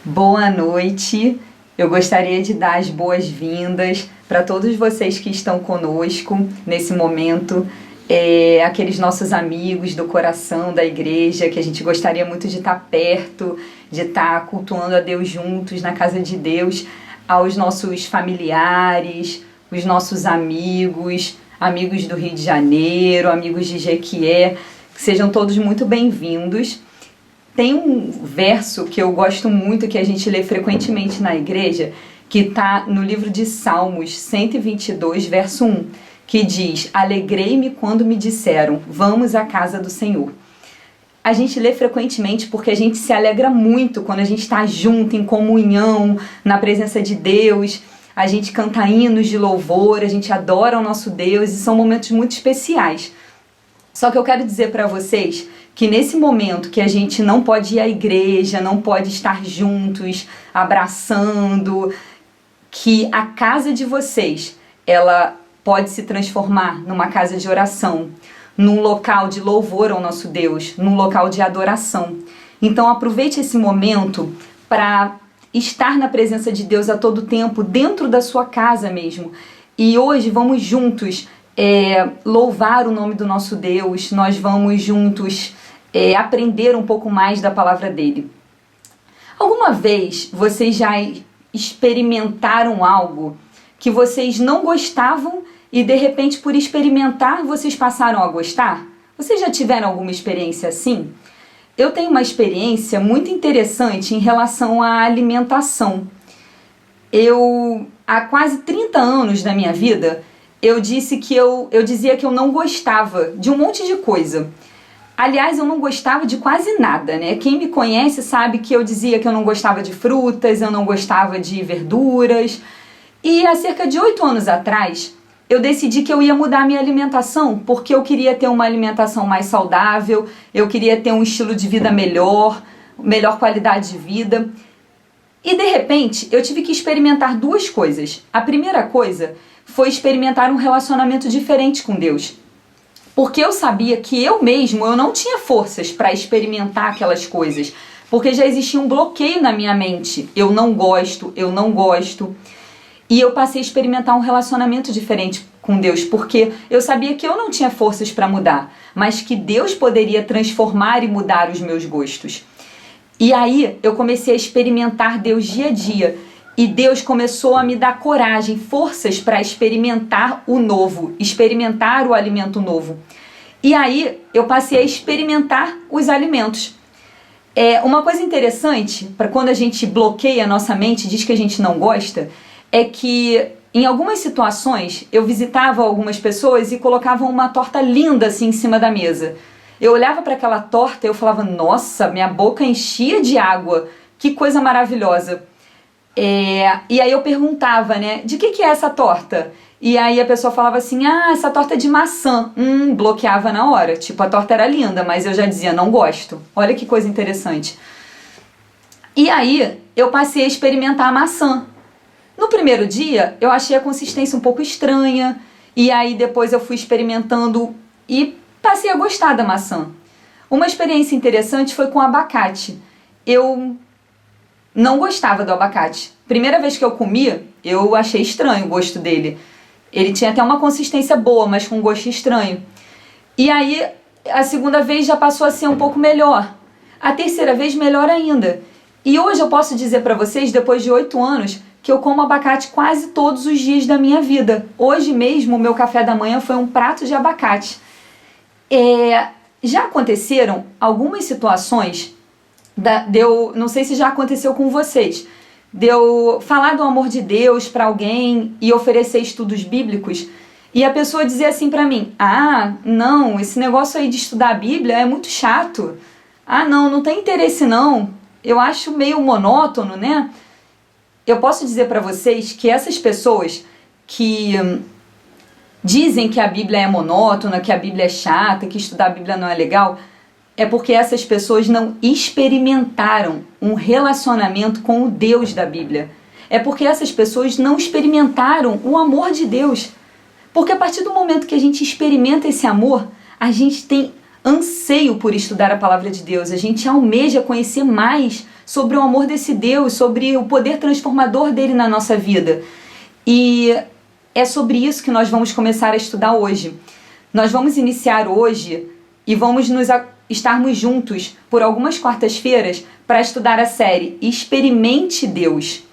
Boa noite. Eu gostaria de dar as boas-vindas para todos vocês que estão conosco nesse momento, aqueles nossos amigos do coração da igreja, que a gente gostaria muito de estar perto, de estar cultuando a Deus juntos na casa de Deus, aos nossos familiares, os nossos amigos, amigos do Rio de Janeiro, amigos de Jequié, que sejam todos muito bem-vindos. Tem um verso que eu gosto muito, que a gente lê frequentemente na igreja, que está no livro de Salmos 122, verso 1, que diz: "Alegrei-me quando me disseram, vamos à casa do Senhor." A gente lê frequentemente porque a gente se alegra muito quando a gente está junto, em comunhão, na presença de Deus. A gente canta hinos de louvor, a gente adora o nosso Deus e são momentos muito especiais. Só que eu quero dizer para vocês que nesse momento que a gente não pode ir à igreja, não pode estar juntos, abraçando, que a casa de vocês, ela pode se transformar numa casa de oração, num local de louvor ao nosso Deus, num local de adoração. Então aproveite esse momento para estar na presença de Deus a todo tempo, dentro da sua casa mesmo. E hoje vamos juntos louvar o nome do nosso Deus, nós vamos juntos aprender um pouco mais da palavra dele. Alguma vez vocês já experimentaram algo que vocês não gostavam e de repente, por experimentar, vocês passaram a gostar? Vocês já tiveram alguma experiência assim? Eu tenho uma experiência muito interessante em relação à alimentação. Há quase 30 anos da minha vida, eu dizia que eu não gostava de um monte de coisa. Aliás, eu não gostava de quase nada, né? Quem me conhece sabe que eu dizia que eu não gostava de frutas, eu não gostava de verduras. E há cerca de 8 anos atrás, eu decidi que eu ia mudar a minha alimentação, porque eu queria ter uma alimentação mais saudável, eu queria ter um estilo de vida melhor qualidade de vida. E de repente, eu tive que experimentar duas coisas. A primeira coisa foi experimentar um relacionamento diferente com Deus. Porque eu sabia que eu não tinha forças para experimentar aquelas coisas. Porque já existia um bloqueio na minha mente. Eu não gosto. E eu passei a experimentar um relacionamento diferente com Deus. Porque eu sabia que eu não tinha forças para mudar. Mas que Deus poderia transformar e mudar os meus gostos. E aí eu comecei a experimentar Deus dia a dia. E Deus começou a me dar coragem, forças para experimentar o novo, experimentar o alimento novo. E aí eu passei a experimentar os alimentos. Uma coisa interessante, para quando a gente bloqueia a nossa mente, diz que a gente não gosta, é que em algumas situações eu visitava algumas pessoas e colocavam uma torta linda assim em cima da mesa. Eu olhava para aquela torta e eu falava, nossa, minha boca enchia de água, que coisa maravilhosa. E aí eu perguntava, né, de que é essa torta? E aí a pessoa falava assim, essa torta é de maçã. Bloqueava na hora. Tipo, a torta era linda, mas eu já dizia, não gosto. Olha que coisa interessante. E aí eu passei a experimentar a maçã. No primeiro dia, eu achei a consistência um pouco estranha. E aí depois eu fui experimentando e passei a gostar da maçã. Uma experiência interessante foi com abacate. Eu não gostava do abacate. Primeira vez que eu comia, eu achei estranho o gosto dele. Ele tinha até uma consistência boa, mas com um gosto estranho. E aí, a segunda vez já passou a ser um pouco melhor. A terceira vez, melhor ainda. E hoje eu posso dizer para vocês, depois de 8 anos, que eu como abacate quase todos os dias da minha vida. Hoje mesmo, o meu café da manhã foi um prato de abacate. Já aconteceram algumas situações não sei se já aconteceu com vocês, de eu falar do amor de Deus para alguém e oferecer estudos bíblicos e a pessoa dizer assim para mim, não, esse negócio aí de estudar a Bíblia é muito chato, não tem interesse não, eu acho meio monótono, né? Eu posso dizer para vocês que essas pessoas que dizem que a Bíblia é monótona, que a Bíblia é chata, que estudar a Bíblia não é legal, é porque essas pessoas não experimentaram um relacionamento com o Deus da Bíblia. É porque essas pessoas não experimentaram o amor de Deus. Porque a partir do momento que a gente experimenta esse amor, a gente tem anseio por estudar a palavra de Deus, a gente almeja conhecer mais sobre o amor desse Deus, sobre o poder transformador dele na nossa vida. E é sobre isso que nós vamos começar a estudar hoje. Nós vamos iniciar hoje e vamos estarmos juntos por algumas quartas-feiras para estudar a série Experimente Deus.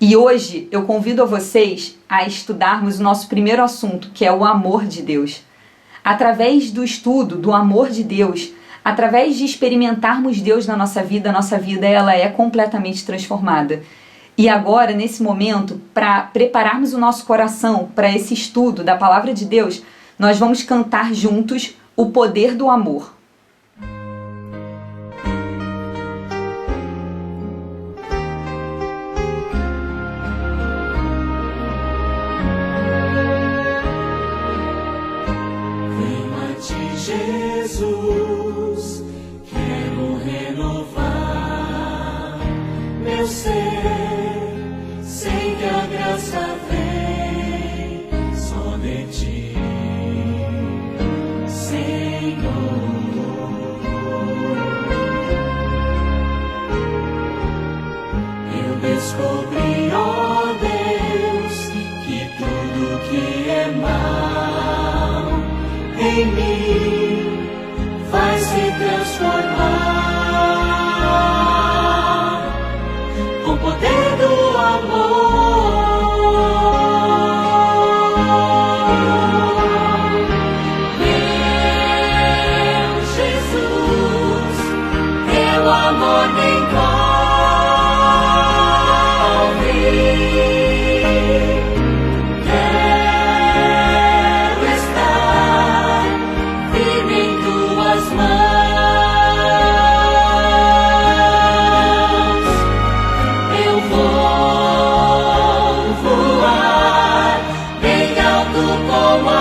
E hoje eu convido a vocês a estudarmos o nosso primeiro assunto, que é o amor de Deus. Através do estudo do amor de Deus, através de experimentarmos Deus na nossa vida ela é completamente transformada. E agora, nesse momento, para prepararmos o nosso coração para esse estudo da palavra de Deus, nós vamos cantar juntos o poder do amor. Jesus, quero renovar meu ser, sei que a graça vem só de ti, Senhor. Eu descobri, ó Deus, que tudo que é mal em mim vai se transformar com o poder do amor. Meu Jesus, teu amor me envolve. Quero estar firme em tuas mãos. Eu vou voar bem alto como a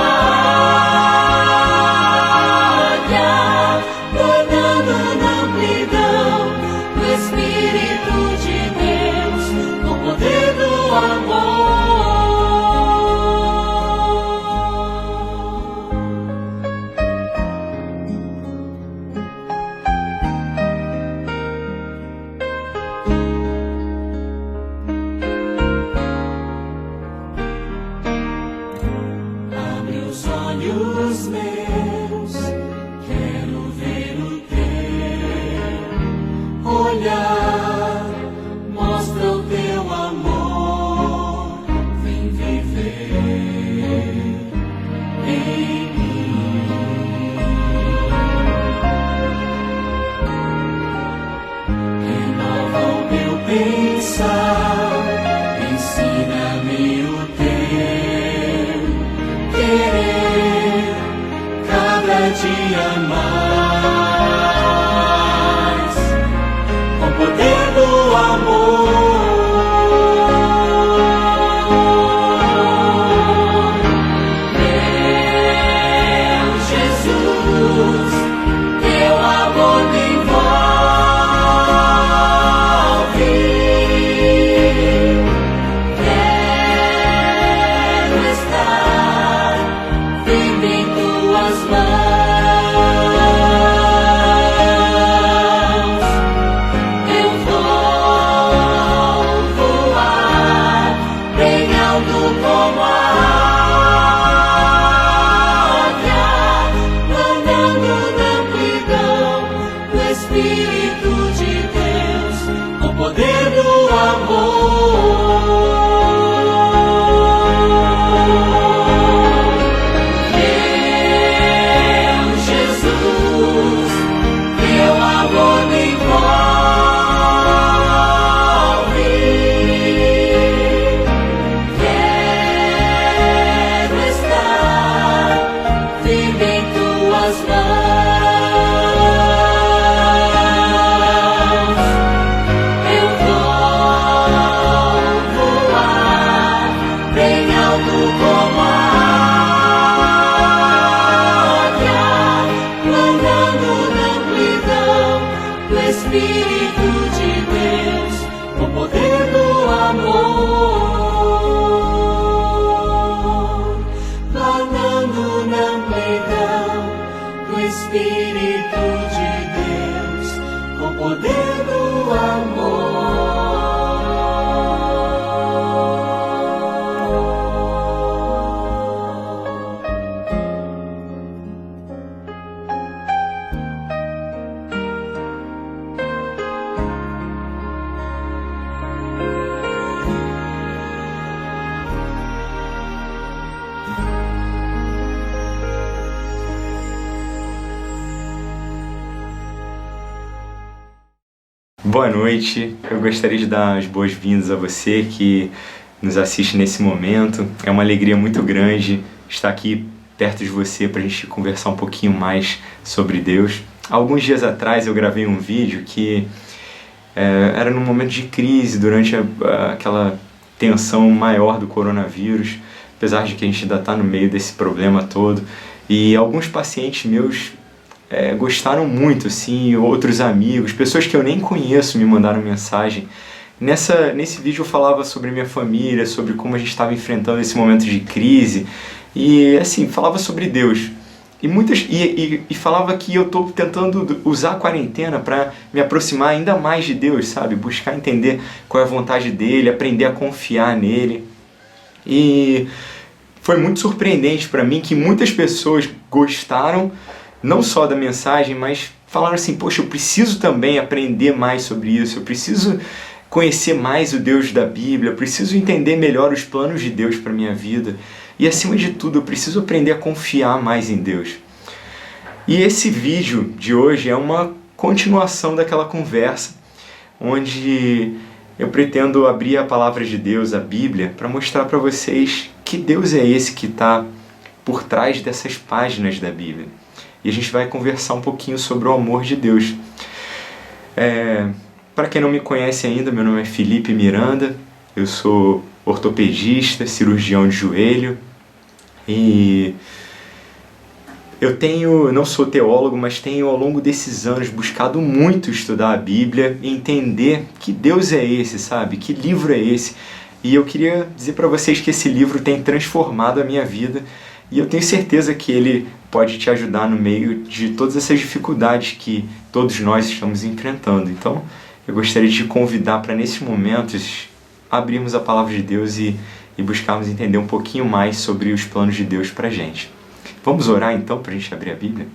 águia, nadando na amplidão do Espírito de Deus, com o poder do amor. Abre os olhos meus, quero ver o teu olhar, mostra o teu amor, vem viver em mim. Renova o meu pensar, ensina-me o teu querer, cada dia mais, com o poder do amor. Meu Jesus, teu amor me envolve. Quero estar firme em tuas mãos. Eu vou voar bem alto como a águia, nadando na amplidão do Espírito de Deus, com o poder do amor. Meu Jesus, teu amor me envolve. Quero estar firme em tuas mãos. Eu vou voar bem alto como a águia, nadando na amplidão do Espírito de Deus, com o poder do amor, nadando na amplidão do Espírito poder do amor. Boa noite, eu gostaria de dar as boas-vindas a você que nos assiste nesse momento. É uma alegria muito grande estar aqui perto de você para a gente conversar um pouquinho mais sobre Deus. Alguns dias atrás eu gravei um vídeo que era num momento de crise, durante aquela tensão maior do coronavírus, apesar de que a gente ainda está no meio desse problema todo. E alguns pacientes meus gostaram muito, assim, outros amigos, pessoas que eu nem conheço me mandaram mensagem. Nesse vídeo eu falava sobre minha família, sobre como a gente estava enfrentando esse momento de crise e, assim, falava sobre Deus. E falava que eu estou tentando usar a quarentena para me aproximar ainda mais de Deus, sabe? Buscar entender qual é a vontade dEle, aprender a confiar nele. E foi muito surpreendente para mim que muitas pessoas gostaram não só da mensagem, mas falaram assim, poxa, eu preciso também aprender mais sobre isso, eu preciso conhecer mais o Deus da Bíblia, eu preciso entender melhor os planos de Deus para a minha vida e, acima de tudo, eu preciso aprender a confiar mais em Deus. E esse vídeo de hoje é uma continuação daquela conversa, onde eu pretendo abrir a Palavra de Deus, a Bíblia, para mostrar para vocês que Deus é esse que está por trás dessas páginas da Bíblia. E a gente vai conversar um pouquinho sobre o amor de Deus. Para quem não me conhece ainda, meu nome é Felipe Miranda, eu sou ortopedista, cirurgião de joelho e não sou teólogo, mas tenho ao longo desses anos buscado muito estudar a Bíblia e entender que Deus é esse, sabe? Que livro é esse? E eu queria dizer para vocês que esse livro tem transformado a minha vida e eu tenho certeza que ele pode te ajudar no meio de todas essas dificuldades que todos nós estamos enfrentando. Então, eu gostaria de te convidar para, nesses momentos, abrirmos a Palavra de Deus e buscarmos entender um pouquinho mais sobre os planos de Deus para a gente. Vamos orar, então, para a gente abrir a Bíblia?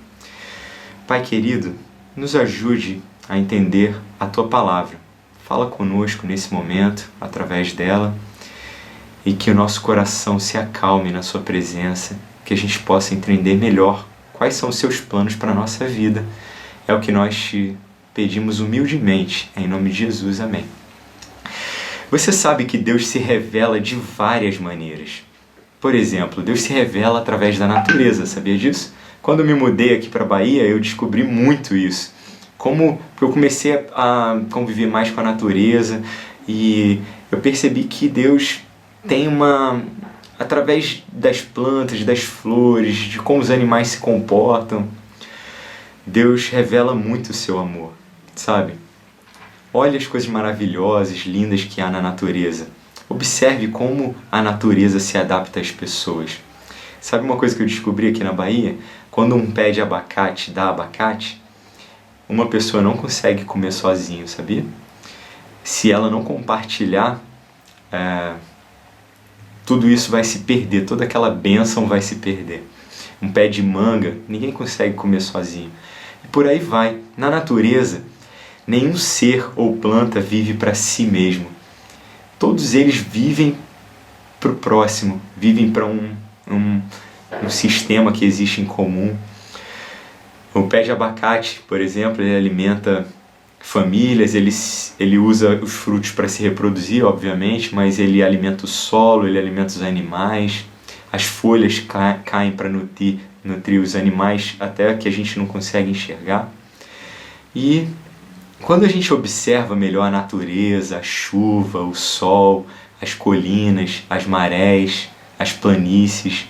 Pai querido, nos ajude a entender a Tua Palavra. Fala conosco nesse momento, através dela, e que o nosso coração se acalme na Sua presença, que a gente possa entender melhor quais são os Seus planos para a nossa vida. É o que nós te pedimos humildemente, em nome de Jesus, amém. Você sabe que Deus se revela de várias maneiras. Por exemplo, Deus se revela através da natureza, sabia disso? Quando eu me mudei aqui para a Bahia, eu descobri muito isso. Porque eu comecei a conviver mais com a natureza e eu percebi que Deus tem através das plantas, das flores, de como os animais se comportam, Deus revela muito o seu amor, sabe? Olha as coisas maravilhosas, lindas que há na natureza. Observe como a natureza se adapta às pessoas. Sabe uma coisa que eu descobri aqui na Bahia? Quando um pé de abacate dá abacate, uma pessoa não consegue comer sozinho, sabia? Se ela não compartilhar, tudo isso vai se perder, toda aquela bênção vai se perder. Um pé de manga, ninguém consegue comer sozinho. E por aí vai. Na natureza, nenhum ser ou planta vive para si mesmo. Todos eles vivem para o próximo, vivem para um sistema que existe em comum. O pé de abacate, por exemplo, ele alimenta famílias, ele usa os frutos para se reproduzir, obviamente, mas ele alimenta o solo, ele alimenta os animais, as folhas caem para nutrir os animais até que a gente não consegue enxergar. E quando a gente observa melhor a natureza, a chuva, o sol, as colinas, as marés, as planícies,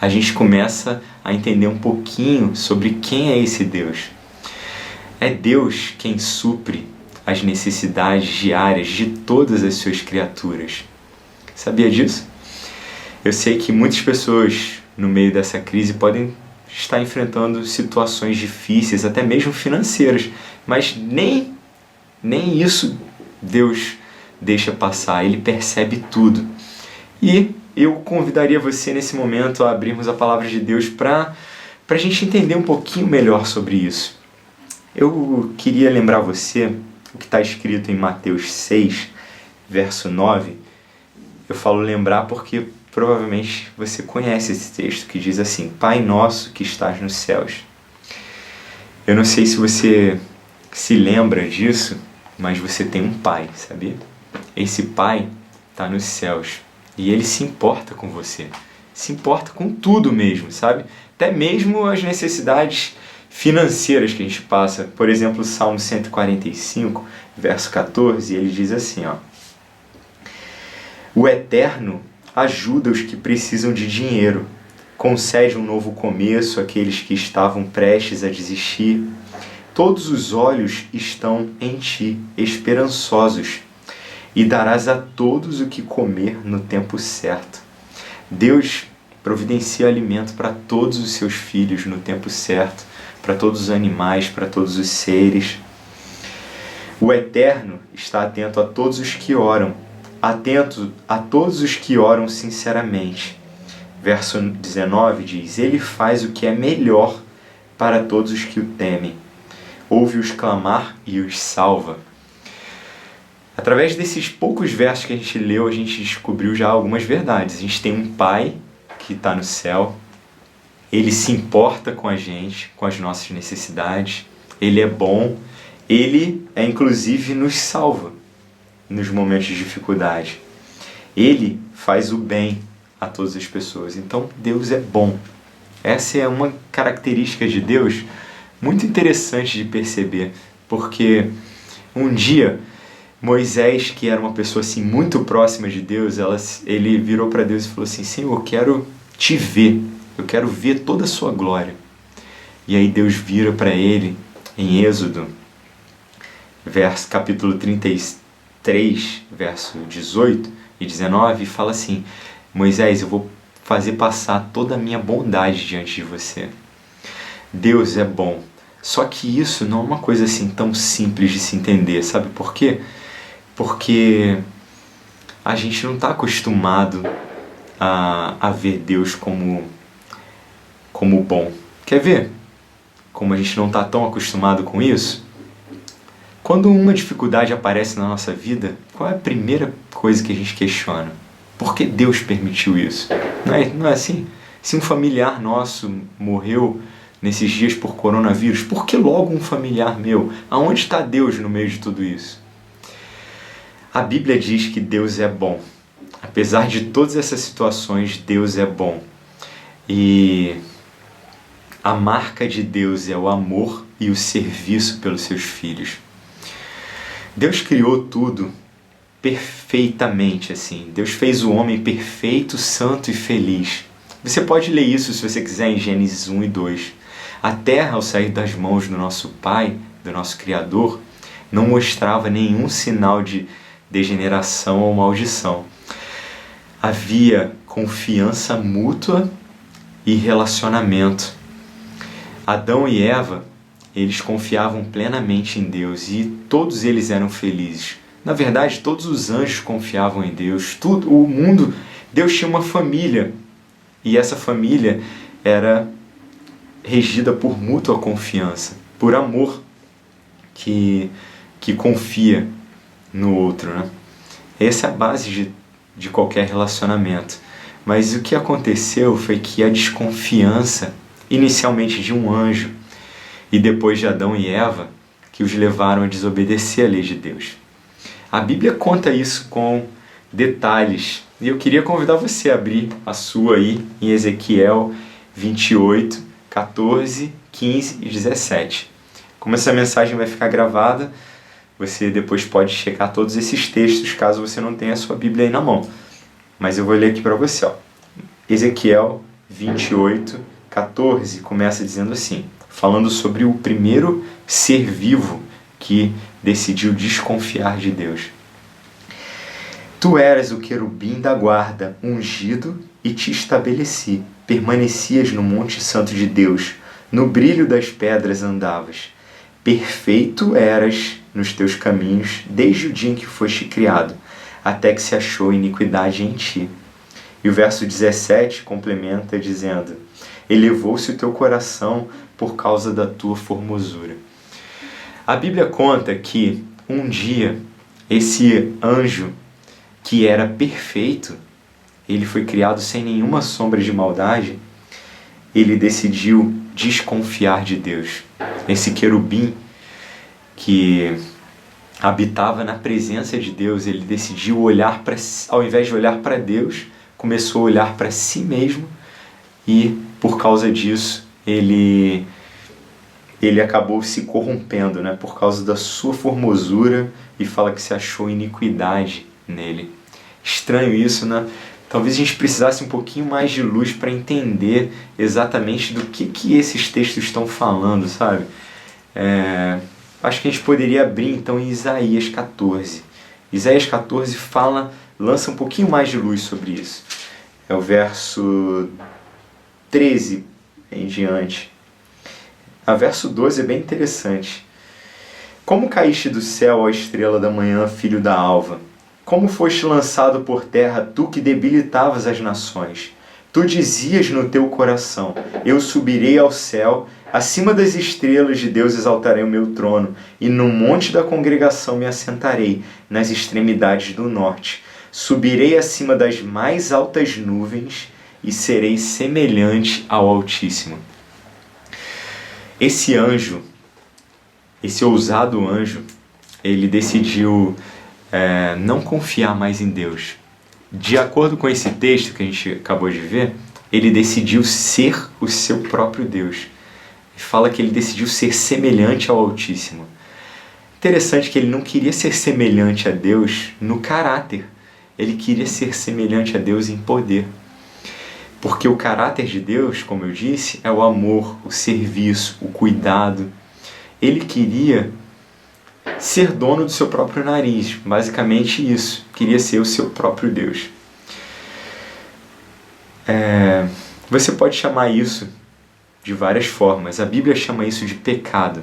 a gente começa a entender um pouquinho sobre quem é esse Deus. É Deus quem supre as necessidades diárias de todas as suas criaturas. Sabia disso? Eu sei que muitas pessoas no meio dessa crise podem estar enfrentando situações difíceis, até mesmo financeiras, mas nem Nem isso Deus deixa passar, Ele percebe tudo. E eu convidaria você nesse momento a abrirmos a palavra de Deus para a gente entender um pouquinho melhor sobre isso. Eu queria lembrar você o que está escrito em Mateus 6, verso 9. Eu falo lembrar porque provavelmente você conhece esse texto que diz assim: Pai nosso que estás nos céus. Eu não sei se você se lembra disso, mas você tem um pai, sabia? Esse pai está nos céus e ele se importa com você. Se importa com tudo mesmo, sabe? Até mesmo as necessidades financeiras que a gente passa. Por exemplo, o Salmo 145, verso 14, ele diz assim, ó: O Eterno ajuda os que precisam de dinheiro, concede um novo começo àqueles que estavam prestes a desistir. Todos os olhos estão em ti, esperançosos, e darás a todos o que comer no tempo certo. Deus providencia alimento para todos os seus filhos no tempo certo, para todos os animais, para todos os seres. O Eterno está atento a todos os que oram, atento a todos os que oram sinceramente. Verso 19 diz: Ele faz o que é melhor para todos os que o temem. Ouve-os clamar e os salva. Através desses poucos versos que a gente leu, a gente descobriu já algumas verdades. A gente tem um Pai que está no céu. Ele se importa com a gente, com as nossas necessidades. Ele é bom. Ele, inclusive, nos salva nos momentos de dificuldade. Ele faz o bem a todas as pessoas. Então, Deus é bom. Essa é uma característica de Deus muito interessante de perceber, porque um dia Moisés, que era uma pessoa assim muito próxima de Deus, ele virou para Deus e falou assim: Senhor, eu quero te ver, eu quero ver toda a sua glória. E aí Deus vira para ele em Êxodo, capítulo 33, verso 18 e 19, e fala assim: Moisés, eu vou fazer passar toda a minha bondade diante de você. Deus é bom. Só que isso não é uma coisa assim tão simples de se entender, sabe por quê? Porque a gente não está acostumado a ver Deus como bom. Quer ver como a gente não está tão acostumado com isso? Quando uma dificuldade aparece na nossa vida, qual é a primeira coisa que a gente questiona? Por que Deus permitiu isso? Não é assim? Se um familiar nosso morreu nesses dias por coronavírus, por que logo um familiar meu? Aonde está Deus no meio de tudo isso? A Bíblia diz que Deus é bom. Apesar de todas essas situações, Deus é bom. E a marca de Deus é o amor e o serviço pelos seus filhos. Deus criou tudo perfeitamente, assim. Deus fez o homem perfeito, santo e feliz. Você pode ler isso se você quiser em Gênesis 1 e 2. A terra, ao sair das mãos do nosso Pai, do nosso Criador, não mostrava nenhum sinal de degeneração ou maldição. Havia confiança mútua e relacionamento. Adão e Eva, eles confiavam plenamente em Deus e todos eles eram felizes. Na verdade, todos os anjos confiavam em Deus. O mundo, Deus tinha uma família e essa família era regida por mútua confiança, por amor que confia no outro, né? Essa é a base de qualquer relacionamento. Mas o que aconteceu foi que a desconfiança, inicialmente de um anjo e depois de Adão e Eva, que os levaram a desobedecer a lei de Deus. A Bíblia conta isso com detalhes. E eu queria convidar você a abrir a sua aí em Ezequiel 28, 14, 15 e 17. Como essa mensagem vai ficar gravada, você depois pode checar todos esses textos, caso você não tenha a sua Bíblia aí na mão. Mas eu vou ler aqui para você. Ezequiel 28, 14, começa dizendo assim, falando sobre o primeiro ser vivo que decidiu desconfiar de Deus. Tu eras o querubim da guarda, ungido, e te estabeleci. Permanecias no monte santo de Deus, no brilho das pedras andavas. Perfeito eras nos teus caminhos desde o dia em que foste criado, até que se achou iniquidade em ti. E o verso 17 complementa dizendo: elevou-se o teu coração por causa da tua formosura. A Bíblia conta que um dia esse anjo, que era perfeito, ele foi criado sem nenhuma sombra de maldade, ele decidiu desconfiar de Deus. Esse querubim que habitava na presença de Deus, ele decidiu olhar para, ao invés de olhar para Deus, começou a olhar para si mesmo e, por causa disso, ele acabou se corrompendo, né? Por causa da sua formosura, e fala que se achou iniquidade nele. Estranho isso, né? Talvez a gente precisasse um pouquinho mais de luz para entender exatamente do que esses textos estão falando, sabe? Acho que a gente poderia abrir então em Isaías 14. Isaías 14 lança um pouquinho mais de luz sobre isso. É o verso 13 em diante. A verso 12 é bem interessante. Como caíste do céu, ó estrela da manhã, filho da alva? Como foste lançado por terra, tu que debilitavas as nações? Tu dizias no teu coração: eu subirei ao céu, acima das estrelas de Deus exaltarei o meu trono, e no monte da congregação me assentarei, nas extremidades do norte. Subirei acima das mais altas nuvens, e serei semelhante ao Altíssimo. Esse anjo, esse ousado anjo, ele decidiu não confiar mais em Deus. De acordo com esse texto que a gente acabou de ver, ele decidiu ser o seu próprio Deus. Fala que ele decidiu ser semelhante ao Altíssimo. Interessante que ele não queria ser semelhante a Deus no caráter. Ele queria ser semelhante a Deus em poder. Porque o caráter de Deus, como eu disse, é o amor, o serviço, o cuidado. Ele queria ser dono do seu próprio nariz, basicamente isso. Queria ser o seu próprio Deus. Você pode chamar isso de várias formas. A Bíblia chama isso de pecado.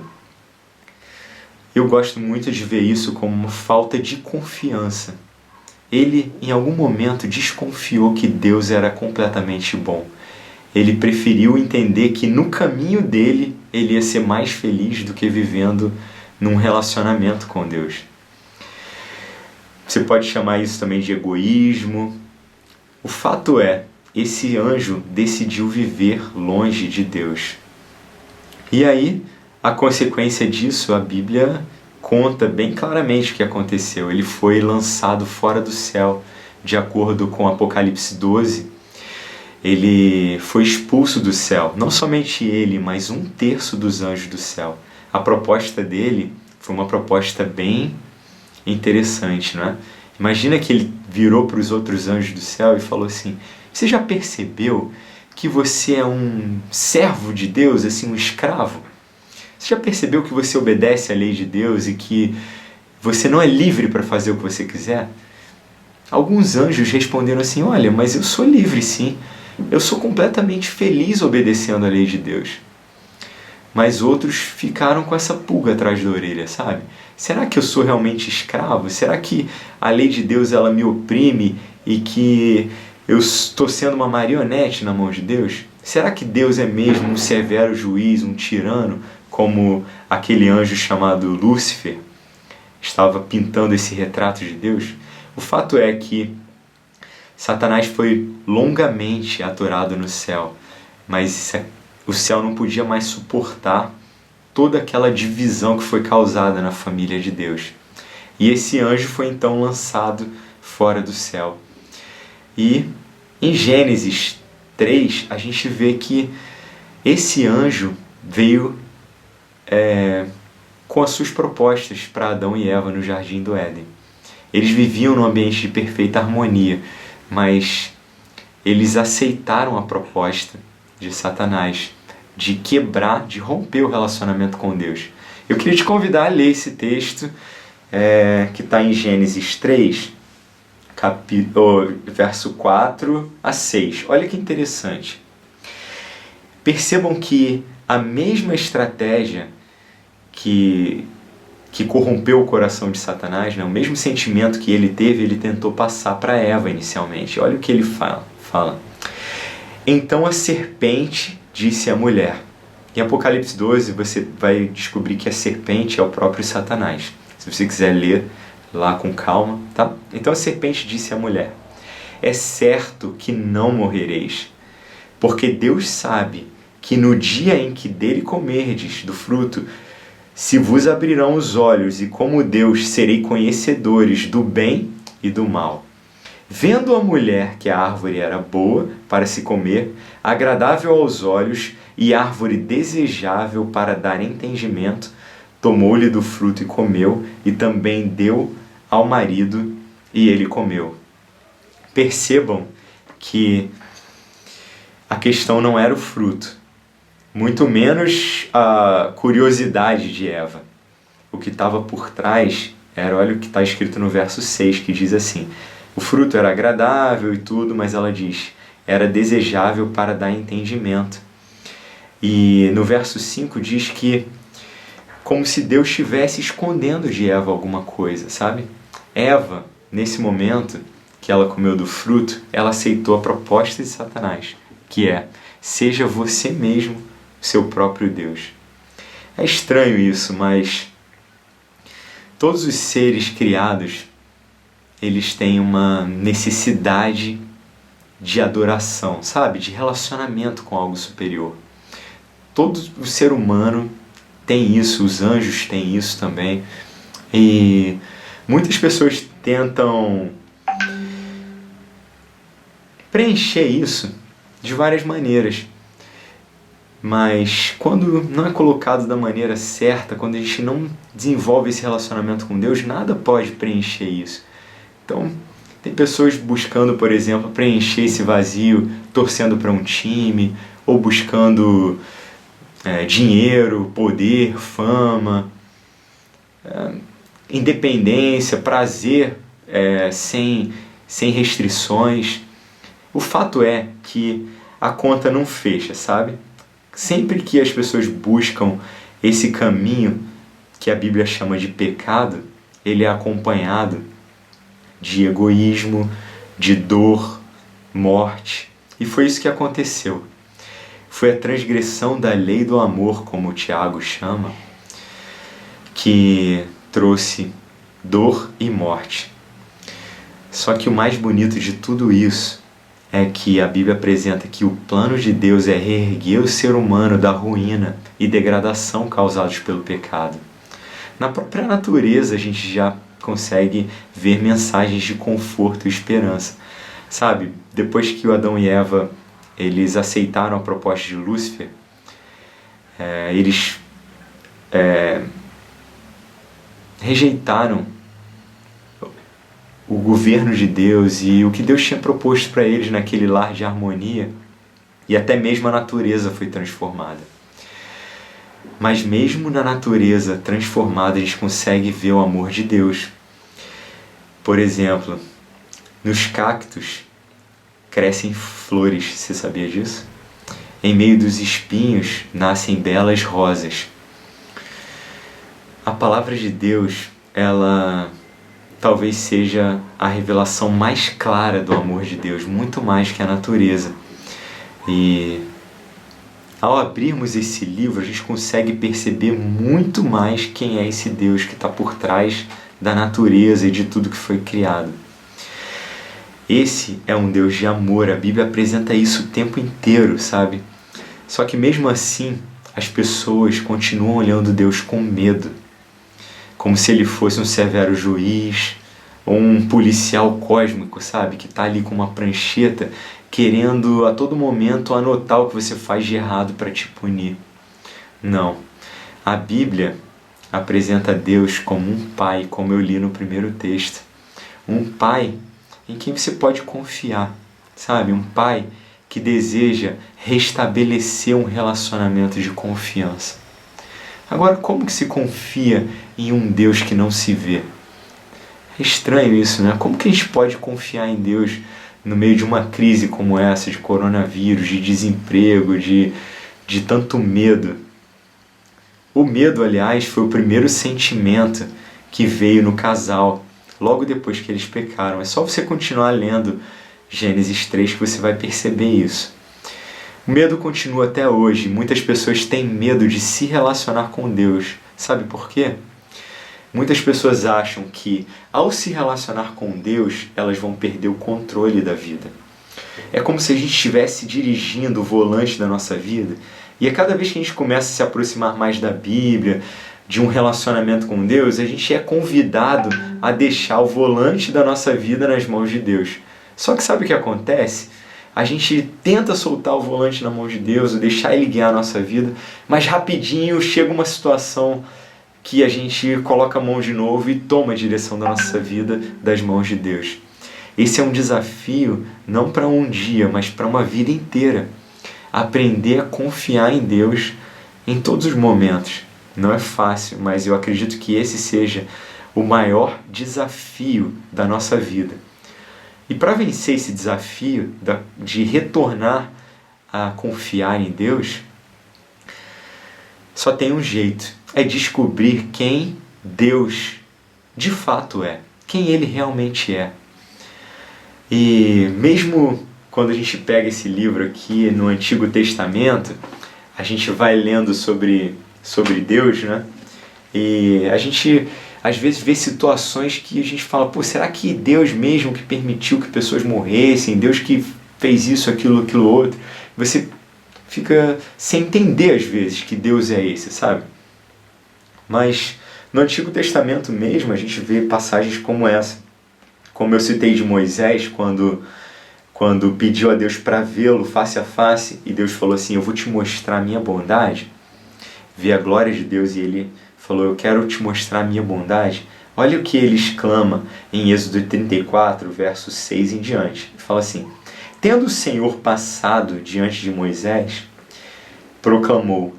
Eu gosto muito de ver isso como uma falta de confiança. Ele, em algum momento, desconfiou que Deus era completamente bom. Ele preferiu entender que no caminho dele, ele ia ser mais feliz do que vivendo num relacionamento com Deus. Você pode chamar isso também de egoísmo. O fato é, esse anjo decidiu viver longe de Deus. E aí, a consequência disso, a Bíblia conta bem claramente o que aconteceu. Ele foi lançado fora do céu, de acordo com Apocalipse 12. Ele foi expulso do céu. Não somente ele, mas 1/3 dos anjos do céu. A proposta dele foi uma proposta bem interessante, não é? Imagina que ele virou para os outros anjos do céu e falou assim: você já percebeu que você é um servo de Deus, assim, um escravo? Você já percebeu que você obedece à lei de Deus e que você não é livre para fazer o que você quiser? Alguns anjos responderam assim: olha, mas eu sou livre sim. Eu sou completamente feliz obedecendo à lei de Deus. Mas outros ficaram com essa pulga atrás da orelha, sabe? Será que eu sou realmente escravo? Será que a lei de Deus ela me oprime e que eu estou sendo uma marionete na mão de Deus? Será que Deus é mesmo um severo juiz, um tirano, como aquele anjo chamado Lúcifer estava pintando esse retrato de Deus? O fato é que Satanás foi longamente atorado no céu, mas o céu não podia mais suportar toda aquela divisão que foi causada na família de Deus. E esse anjo foi então lançado fora do céu. E em Gênesis 3, a gente vê que esse anjo veio com as suas propostas para Adão e Eva no Jardim do Éden. Eles viviam num ambiente de perfeita harmonia, mas eles aceitaram a proposta de Satanás de quebrar, de romper o relacionamento com Deus. Eu queria te convidar a ler esse texto que está em Gênesis 3, verso 4 a 6. Olha que interessante. Percebam que a mesma estratégia que que corrompeu o coração de Satanás, né? O mesmo sentimento que ele teve, ele tentou passar para Eva inicialmente. Olha o que ele fala. Então a serpente disse à mulher. Em Apocalipse 12 você vai descobrir que a serpente é o próprio Satanás. Se você quiser ler lá com calma, tá? Então a serpente disse à mulher: é certo que não morrereis, porque Deus sabe que no dia em que dele comerdes do fruto, se vos abrirão os olhos, e como Deus serei conhecedores do bem e do mal. Vendo a mulher que a árvore era boa para se comer, agradável aos olhos e árvore desejável para dar entendimento, tomou-lhe do fruto e comeu, e também deu ao marido, e ele comeu. Percebam que a questão não era o fruto, muito menos a curiosidade de Eva. O que estava por trás era, olha o que está escrito no verso 6, que diz assim: o fruto era agradável e tudo, mas ela diz, era desejável para dar entendimento. E no verso 5 diz que, como se Deus estivesse escondendo de Eva alguma coisa, sabe? Eva, nesse momento que ela comeu do fruto, ela aceitou a proposta de Satanás, que é, seja você mesmo seu próprio Deus. É estranho isso, mas todos os seres criados, eles têm uma necessidade de adoração, sabe? De relacionamento com algo superior. Todo o ser humano tem isso, os anjos têm isso também. E muitas pessoas tentam preencher isso de várias maneiras. Mas quando não é colocado da maneira certa, quando a gente não desenvolve esse relacionamento com Deus, nada pode preencher isso. Então, tem pessoas buscando, por exemplo, preencher esse vazio, torcendo para um time, ou buscando dinheiro, poder, fama, independência, prazer sem restrições. O fato é que a conta não fecha, sabe? Sempre que as pessoas buscam esse caminho que a Bíblia chama de pecado, ele é acompanhado de egoísmo, de dor, morte. E foi isso que aconteceu. Foi a transgressão da lei do amor, como o Tiago chama, que trouxe dor e morte. Só que o mais bonito de tudo isso é que a Bíblia apresenta que o plano de Deus é reerguer o ser humano da ruína e degradação causados pelo pecado. Na própria natureza a gente já consegue ver mensagens de conforto e esperança. Sabe, depois que o Adão e Eva eles aceitaram a proposta de Lúcifer, eles rejeitaram o governo de Deus e o que Deus tinha proposto para eles naquele lar de harmonia, e até mesmo a natureza foi transformada. Mas mesmo na natureza transformada a gente consegue ver o amor de Deus. Por exemplo, nos cactos crescem flores, você sabia disso? Em meio dos espinhos nascem belas rosas. A palavra de Deus, ela talvez seja a revelação mais clara do amor de Deus, muito mais que a natureza. E ao abrirmos esse livro, a gente consegue perceber muito mais quem é esse Deus que está por trás da natureza e de tudo que foi criado. Esse é um Deus de amor, a Bíblia apresenta isso o tempo inteiro, sabe? Só que mesmo assim, as pessoas continuam olhando Deus com medo, como se ele fosse um severo juiz ou um policial cósmico, sabe? Que está ali com uma prancheta querendo a todo momento anotar o que você faz de errado para te punir. Não. A Bíblia apresenta Deus como um pai, como eu li no primeiro texto. Um pai em quem você pode confiar, sabe? Um pai que deseja restabelecer um relacionamento de confiança. Agora, como que se confia em um Deus que não se vê? É estranho isso, né? Como que a gente pode confiar em Deus no meio de uma crise como essa, de coronavírus, de desemprego, de tanto medo? O medo, aliás, foi o primeiro sentimento que veio no casal, logo depois que eles pecaram. É só você continuar lendo Gênesis 3 que você vai perceber isso. O medo continua até hoje. Muitas pessoas têm medo de se relacionar com Deus. Sabe por quê? Muitas pessoas acham que, ao se relacionar com Deus, elas vão perder o controle da vida. É como se a gente estivesse dirigindo o volante da nossa vida, e a cada vez que a gente começa a se aproximar mais da Bíblia, de um relacionamento com Deus, a gente é convidado a deixar o volante da nossa vida nas mãos de Deus. Só que sabe o que acontece? A gente tenta soltar o volante na mão de Deus, ou deixar Ele guiar a nossa vida, mas rapidinho chega uma situação que a gente coloca a mão de novo e toma a direção da nossa vida das mãos de Deus. Esse é um desafio não para um dia, mas para uma vida inteira. Aprender a confiar em Deus em todos os momentos. Não é fácil, mas eu acredito que esse seja o maior desafio da nossa vida. E para vencer esse desafio de retornar a confiar em Deus, só tem um jeito. É descobrir quem Deus de fato é. Quem Ele realmente é. E mesmo quando a gente pega esse livro aqui no Antigo Testamento, a gente vai lendo sobre Deus, né? E a gente às vezes vê situações que a gente fala, pô, será que Deus mesmo que permitiu que pessoas morressem? Deus que fez isso, aquilo outro? Você fica sem entender às vezes que Deus é esse, sabe? Mas no Antigo Testamento mesmo a gente vê passagens como essa. Como eu citei de Moisés, quando pediu a Deus para vê-lo face a face, e Deus falou assim, eu vou te mostrar a minha bondade. Vê a glória de Deus e ele falou, eu quero te mostrar a minha bondade. Olha o que ele exclama em Êxodo 34, verso 6 em diante. Ele fala assim, tendo o Senhor passado diante de Moisés, proclamou,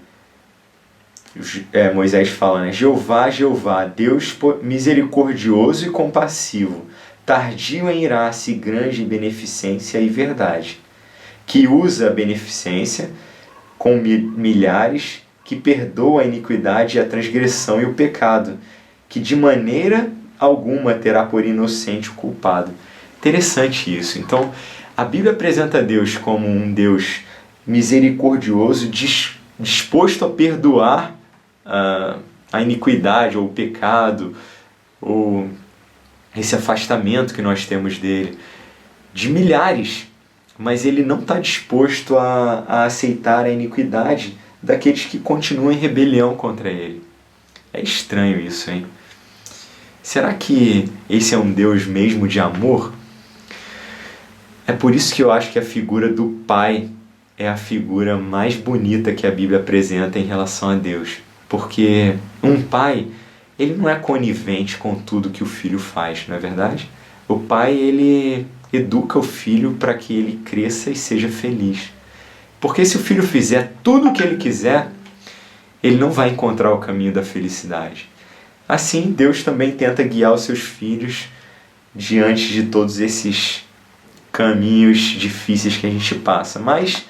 Moisés fala, né? Jeová, Jeová, Deus misericordioso e compassivo, tardio em irar-se, grande em beneficência e verdade, que usa a beneficência com milhares, que perdoa a iniquidade e a transgressão e o pecado, que de maneira alguma terá por inocente o culpado. Interessante isso. Então, a Bíblia apresenta Deus como um Deus misericordioso, disposto a perdoar a iniquidade ou o pecado, ou esse afastamento que nós temos dele, de milhares, mas ele não está disposto a aceitar a iniquidade daqueles que continuam em rebelião contra ele. É estranho isso, hein? Será que esse é um Deus mesmo de amor? É por isso que eu acho que a figura do Pai é a figura mais bonita que a Bíblia apresenta em relação a Deus. Porque um pai, ele não é conivente com tudo que o filho faz, não é verdade? O pai, ele educa o filho para que ele cresça e seja feliz. Porque se o filho fizer tudo o que ele quiser, ele não vai encontrar o caminho da felicidade. Assim, Deus também tenta guiar os seus filhos diante de todos esses caminhos difíceis que a gente passa. Mas,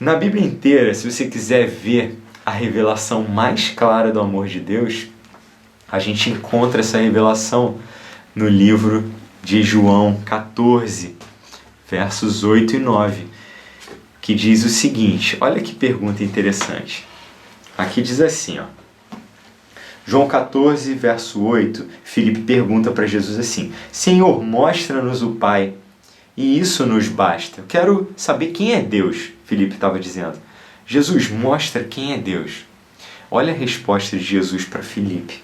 na Bíblia inteira, se você quiser ver a revelação mais clara do amor de Deus, a gente encontra essa revelação no livro de João 14, versos 8 e 9, que diz o seguinte, olha que pergunta interessante. Aqui diz assim, ó, João 14, verso 8, Filipe pergunta para Jesus assim, Senhor, mostra-nos o Pai, e isso nos basta. Eu quero saber quem é Deus, Filipe estava dizendo. Jesus, mostra quem é Deus. Olha a resposta de Jesus para Filipe.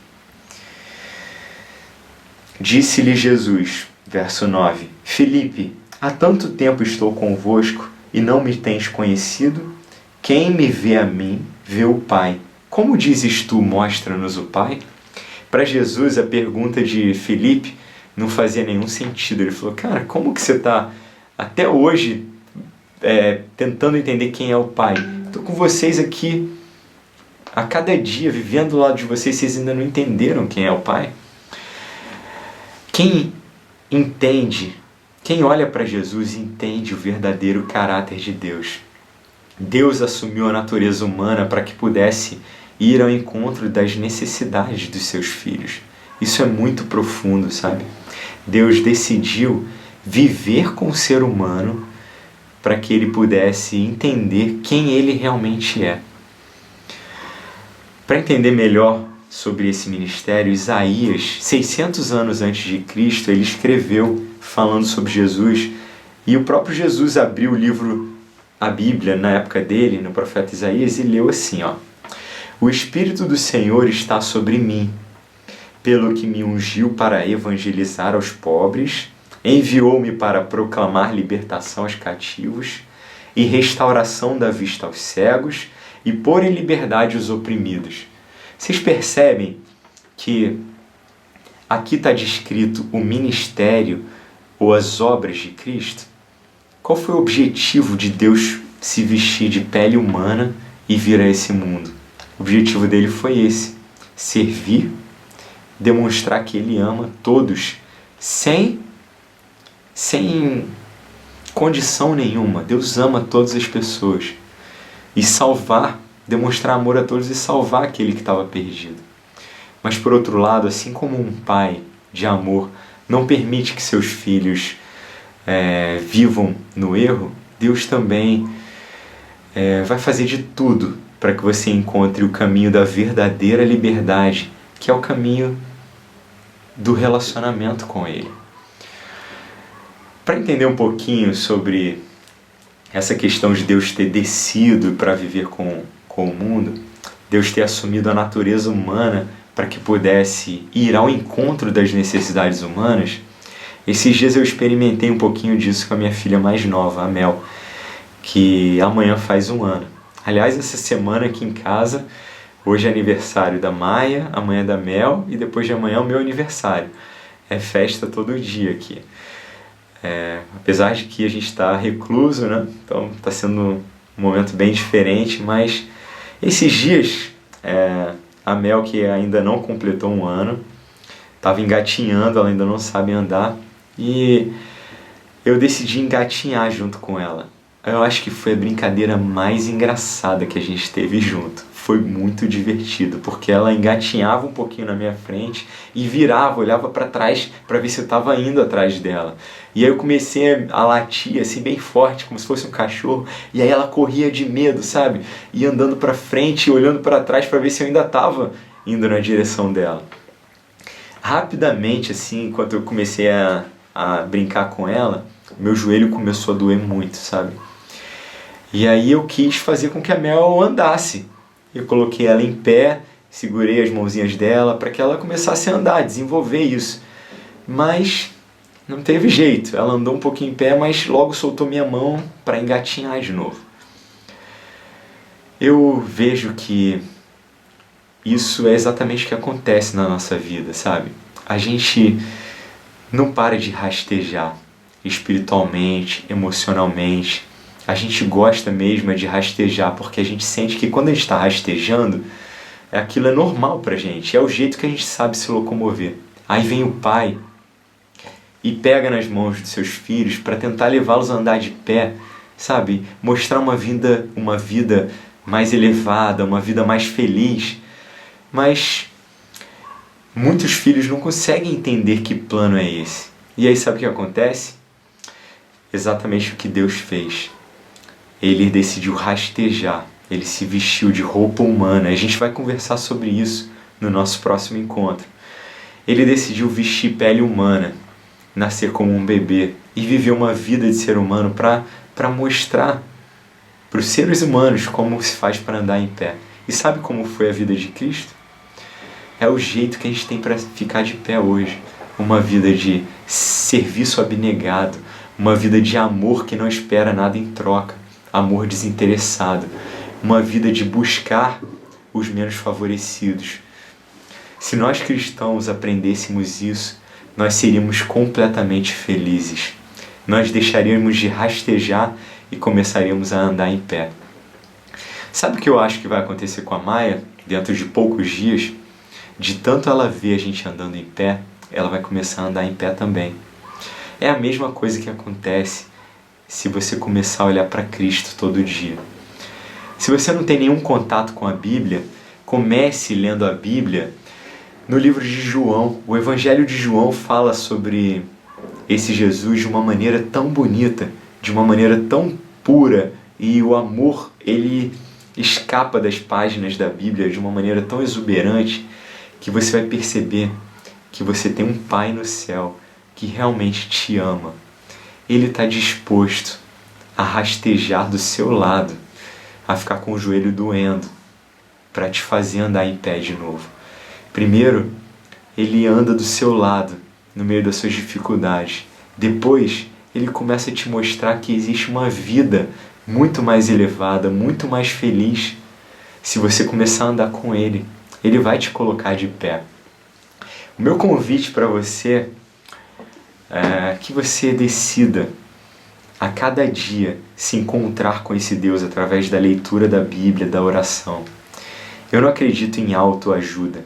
Disse-lhe Jesus, verso 9, Filipe, há tanto tempo estou convosco e não me tens conhecido? Quem me vê a mim, vê o Pai. Como dizes tu, mostra-nos o Pai? Para Jesus, a pergunta de Filipe não fazia nenhum sentido. Ele falou, cara, como que você está até hoje tentando entender quem é o Pai? Estou com vocês aqui a cada dia, vivendo do lado de vocês, vocês ainda não entenderam quem é o Pai? Quem entende, quem olha para Jesus entende o verdadeiro caráter de Deus. Deus assumiu a natureza humana para que pudesse e ir ao encontro das necessidades dos seus filhos. Isso é muito profundo, sabe? Deus decidiu viver com o ser humano para que ele pudesse entender quem ele realmente é. Para entender melhor sobre esse ministério, Isaías, 600 anos antes de Cristo, ele escreveu falando sobre Jesus, e o próprio Jesus abriu o livro, a Bíblia, na época dele, no profeta Isaías, e leu assim, ó: O Espírito do Senhor está sobre mim, pelo que me ungiu para evangelizar aos pobres, enviou-me para proclamar libertação aos cativos e restauração da vista aos cegos e pôr em liberdade os oprimidos. Vocês percebem que aqui está descrito o ministério ou as obras de Cristo? Qual foi o objetivo de Deus se vestir de pele humana e vir a esse mundo? O objetivo dele foi esse: servir, demonstrar que ele ama todos sem condição nenhuma. Deus ama todas as pessoas. E salvar, demonstrar amor a todos e salvar aquele que estava perdido. Mas por outro lado, assim como um pai de amor não permite que seus filhos vivam no erro, Deus também vai fazer de tudo para que você encontre o caminho da verdadeira liberdade, que é o caminho do relacionamento com Ele. Para entender um pouquinho sobre essa questão de Deus ter descido para viver com o mundo, Deus ter assumido a natureza humana para que pudesse ir ao encontro das necessidades humanas, esses dias eu experimentei um pouquinho disso com a minha filha mais nova, a Mel, que amanhã faz 1 ano. Aliás, essa semana aqui em casa, hoje é aniversário da Maia, amanhã é da Mel e depois de amanhã é o meu aniversário. É festa todo dia aqui. Apesar de que a gente está recluso, né? Então está sendo um momento bem diferente, mas esses dias a Mel, que ainda não completou 1 ano, estava engatinhando, ela ainda não sabe andar, e eu decidi engatinhar junto com ela. Eu acho que foi a brincadeira mais engraçada que a gente teve junto. Foi muito divertido, porque ela engatinhava um pouquinho na minha frente e virava, olhava para trás para ver se eu estava indo atrás dela. E aí eu comecei a latir assim bem forte, como se fosse um cachorro, e aí ela corria de medo, sabe? E andando para frente e olhando para trás para ver se eu ainda estava indo na direção dela. Rapidamente, assim, enquanto eu comecei a brincar com ela, meu joelho começou a doer muito, sabe? E aí eu quis fazer com que a Mel andasse. Eu coloquei ela em pé, segurei as mãozinhas dela para que ela começasse a andar, desenvolver isso. Mas não teve jeito. Ela andou um pouquinho em pé, mas logo soltou minha mão para engatinhar de novo. Eu vejo que isso é exatamente o que acontece na nossa vida, sabe? A gente não para de rastejar espiritualmente, emocionalmente. A gente gosta mesmo de rastejar, porque a gente sente que quando a gente está rastejando, aquilo é normal pra gente, é o jeito que a gente sabe se locomover. Aí vem o pai e pega nas mãos dos seus filhos para tentar levá-los a andar de pé, sabe? Mostrar uma vida mais elevada, uma vida mais feliz. Mas muitos filhos não conseguem entender que plano é esse. E aí sabe o que acontece? Exatamente o que Deus fez. Ele decidiu rastejar, ele se vestiu de roupa humana. A gente vai conversar sobre isso no nosso próximo encontro. Ele decidiu vestir pele humana, nascer como um bebê e viver uma vida de ser humano para mostrar para os seres humanos como se faz para andar em pé. E sabe como foi a vida de Cristo? É o jeito que a gente tem para ficar de pé hoje. Uma vida de serviço abnegado, uma vida de amor que não espera nada em troca. Amor desinteressado, uma vida de buscar os menos favorecidos. Se nós cristãos aprendêssemos isso, nós seríamos completamente felizes. Nós deixaríamos de rastejar e começaríamos a andar em pé. Sabe o que eu acho que vai acontecer com a Maia dentro de poucos dias? De tanto ela ver a gente andando em pé, ela vai começar a andar em pé também. É a mesma coisa que acontece se você começar a olhar para Cristo todo dia. Se você não tem nenhum contato com a Bíblia, comece lendo a Bíblia no livro de João. O Evangelho de João fala sobre esse Jesus de uma maneira tão bonita, de uma maneira tão pura, e o amor, ele escapa das páginas da Bíblia de uma maneira tão exuberante que você vai perceber que você tem um Pai no céu que realmente te ama. Ele está disposto a rastejar do seu lado, a ficar com o joelho doendo, para te fazer andar em pé de novo. Primeiro, Ele anda do seu lado, no meio das suas dificuldades. Depois, Ele começa a te mostrar que existe uma vida muito mais elevada, muito mais feliz. Se você começar a andar com Ele, Ele vai te colocar de pé. O meu convite para você é que você decida a cada dia se encontrar com esse Deus através da leitura da Bíblia, da oração. Eu não acredito em autoajuda.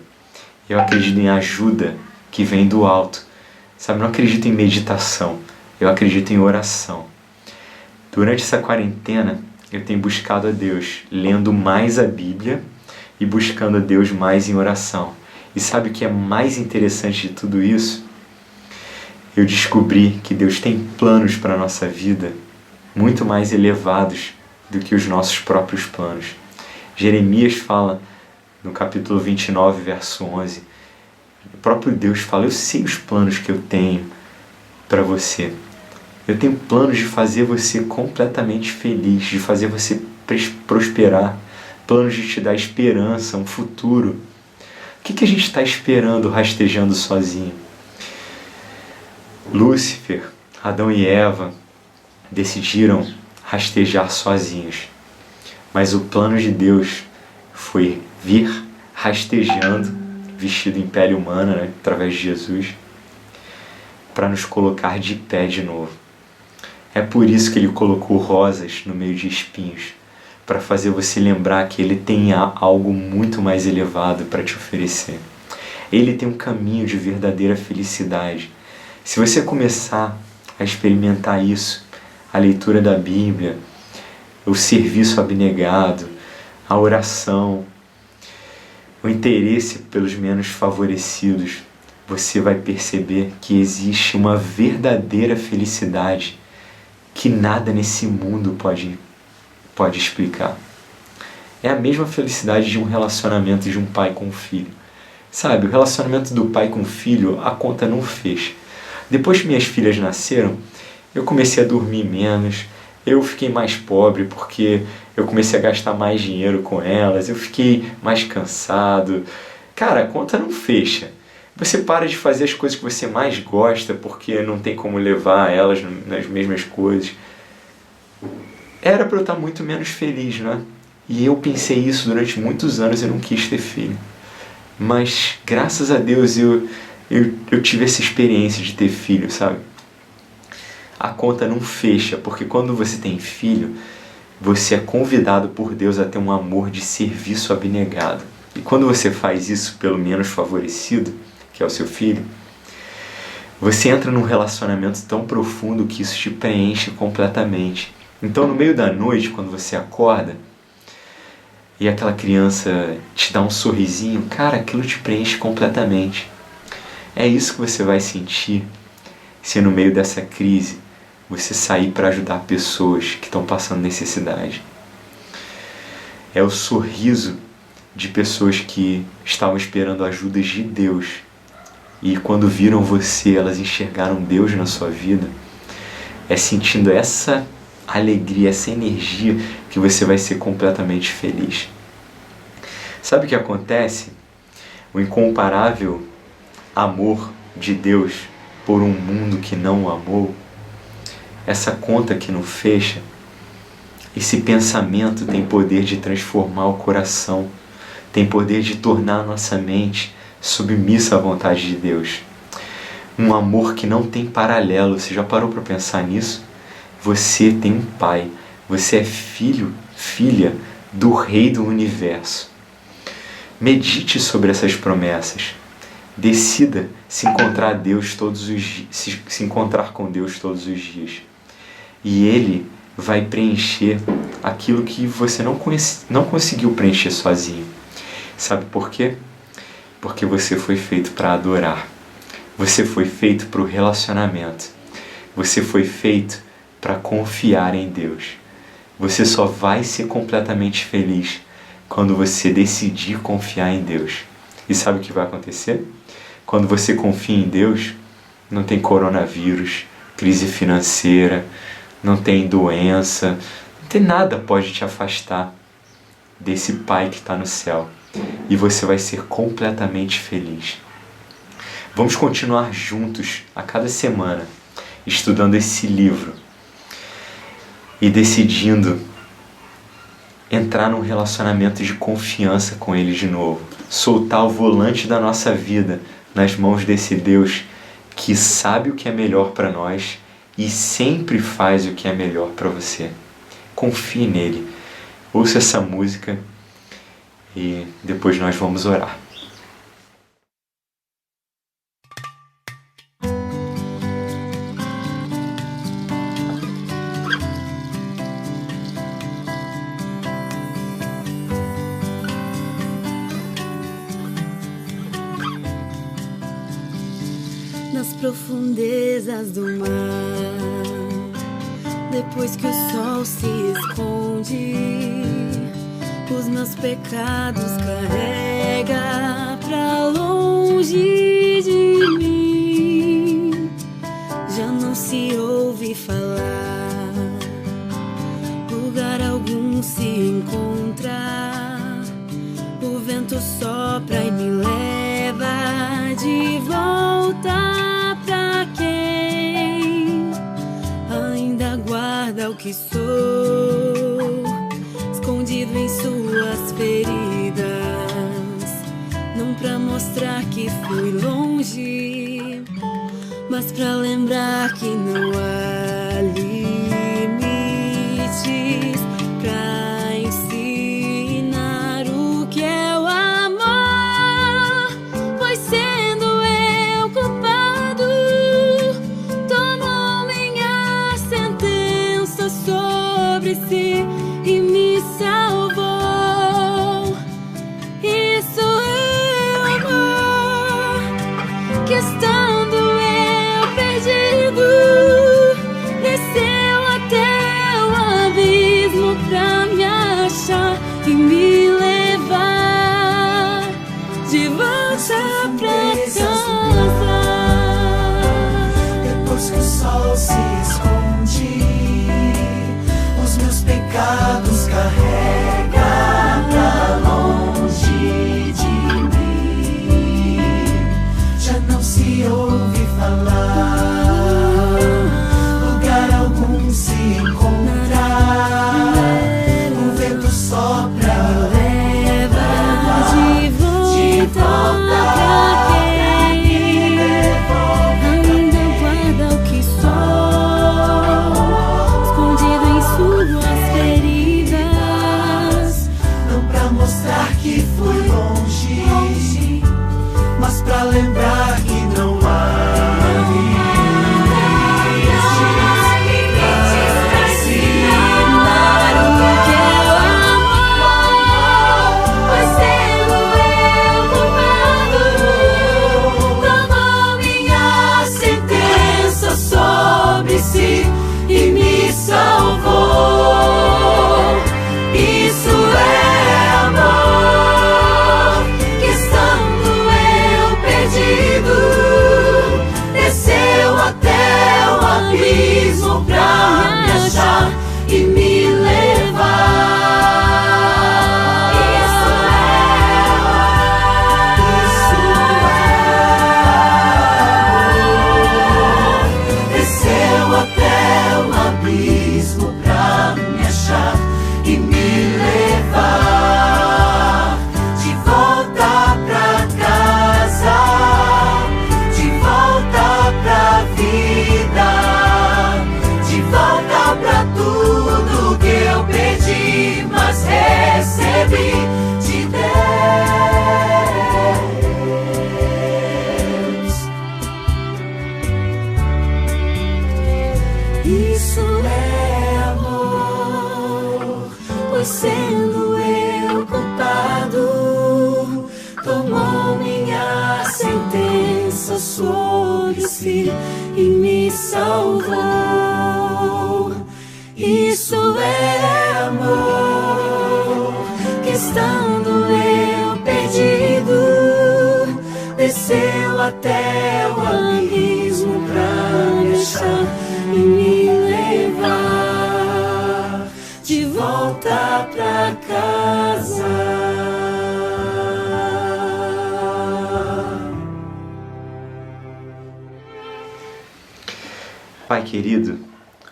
Eu acredito em ajuda que vem do alto. Sabe, eu não acredito em meditação. Eu acredito em oração. Durante essa quarentena, eu tenho buscado a Deus, lendo mais a Bíblia e buscando a Deus mais em oração. E sabe o que é mais interessante de tudo isso? Eu descobri que Deus tem planos para a nossa vida muito mais elevados do que os nossos próprios planos. Jeremias fala no capítulo 29, verso 11, o próprio Deus fala: eu sei os planos que eu tenho para você. Eu tenho planos de fazer você completamente feliz, de fazer você prosperar, planos de te dar esperança, um futuro. O que a gente está esperando rastejando sozinho? Lúcifer, Adão e Eva decidiram rastejar sozinhos. Mas o plano de Deus foi vir rastejando, vestido em pele humana, né, através de Jesus, para nos colocar de pé de novo. É por isso que Ele colocou rosas no meio de espinhos, para fazer você lembrar que Ele tem algo muito mais elevado para te oferecer. Ele tem um caminho de verdadeira felicidade. Se você começar a experimentar isso, a leitura da Bíblia, o serviço abnegado, a oração, o interesse pelos menos favorecidos, você vai perceber que existe uma verdadeira felicidade que nada nesse mundo pode explicar. É a mesma felicidade de um relacionamento de um pai com um filho. Sabe, o relacionamento do pai com o filho, a conta não fecha. Depois que minhas filhas nasceram, eu comecei a dormir menos, eu fiquei mais pobre porque eu comecei a gastar mais dinheiro com elas, eu fiquei mais cansado. Cara, a conta não fecha. Você para de fazer as coisas que você mais gosta porque não tem como levar elas nas mesmas coisas. Era para eu estar muito menos feliz, né? E eu pensei isso durante muitos anos, eu não quis ter filho. Mas, graças a Deus, eu tive essa experiência de ter filho, sabe? A conta não fecha, porque quando você tem filho, você é convidado por Deus a ter um amor de serviço abnegado. E quando você faz isso pelo menos favorecido, que é o seu filho, você entra num relacionamento tão profundo que isso te preenche completamente. Então, no meio da noite, quando você acorda, e aquela criança te dá um sorrisinho, cara, aquilo te preenche completamente. É isso que você vai sentir se no meio dessa crise você sair para ajudar pessoas que estão passando necessidade. É o sorriso de pessoas que estavam esperando ajudas de Deus e quando viram você, elas enxergaram Deus na sua vida. É sentindo essa alegria, essa energia que você vai ser completamente feliz. Sabe o que acontece? O incomparável amor de Deus por um mundo que não o amou, essa conta que não fecha, esse pensamento tem poder de transformar o coração, tem poder de tornar a nossa mente submissa à vontade de Deus. Um amor que não tem paralelo. Você já parou para pensar nisso? Você tem um pai, você é filho, filha do Rei do Universo. Medite sobre essas promessas. Decida se encontrar com Deus todos os dias. E Ele vai preencher aquilo que você não conseguiu preencher sozinho. Sabe por quê? Porque você foi feito para adorar. Você foi feito para o relacionamento. Você foi feito para confiar em Deus. Você só vai ser completamente feliz quando você decidir confiar em Deus. E sabe o que vai acontecer? Quando você confia em Deus, não tem coronavírus, crise financeira, não tem doença, não tem nada pode te afastar desse Pai que está no céu. E você vai ser completamente feliz. Vamos continuar juntos a cada semana, estudando esse livro e decidindo entrar num relacionamento de confiança com Ele de novo. Soltar o volante da nossa vida nas mãos desse Deus que sabe o que é melhor para nós e sempre faz o que é melhor para você. Confie nele. Ouça essa música e depois nós vamos orar. Nas profundezas do mar, depois que o sol se esconde, os meus pecados carrega pra longe de mim. Já não se ouve falar, lugar algum se encontra. O vento sopra e me leva de volta pra quem ainda guarda o que sou, escondido em suas feridas, não pra mostrar que fui longe, mas pra lembrar que não há limites pra ensinar o que é o amor. Pois sendo eu culpado, tomou minha sentença sobre si e me salvou. Isso é amor, que estando eu perdido, desceu até o abismo pra me achar e me levar de volta pra casa. Depois que o sol se esconde, os meus pecados carrega pra longe de mim. Já não se ouve falar, lugar algum se encontrar. O vento sopra e leva De volta pra quem ainda guarda o que sou, escondido em suas feridas, não pra mostrar que fui longe, mas pra lembrar que não há sobre si e me salvou. Isso é amor, que estando eu perdido, desceu até o abismo pra me achar e me levar de volta pra casa. Pai querido,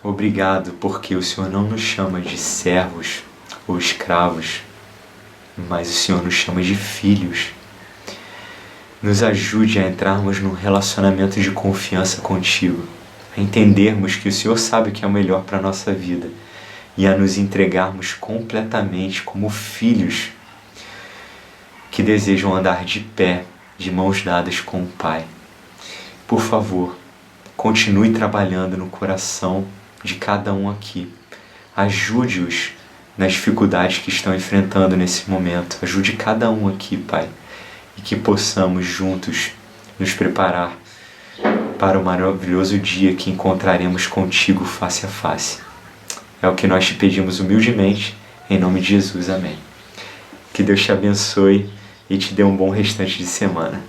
obrigado porque o Senhor não nos chama de servos ou escravos, mas o Senhor nos chama de filhos. Nos ajude a entrarmos num relacionamento de confiança contigo, a entendermos que o Senhor sabe o que é o melhor para a nossa vida e a nos entregarmos completamente como filhos que desejam andar de pé, de mãos dadas com o Pai. Por favor, continue trabalhando no coração de cada um aqui. Ajude-os nas dificuldades que estão enfrentando nesse momento. Ajude cada um aqui, Pai. E que possamos juntos nos preparar para o maravilhoso dia que encontraremos contigo face a face. É o que nós te pedimos humildemente, em nome de Jesus. Amém. Que Deus te abençoe e te dê um bom restante de semana.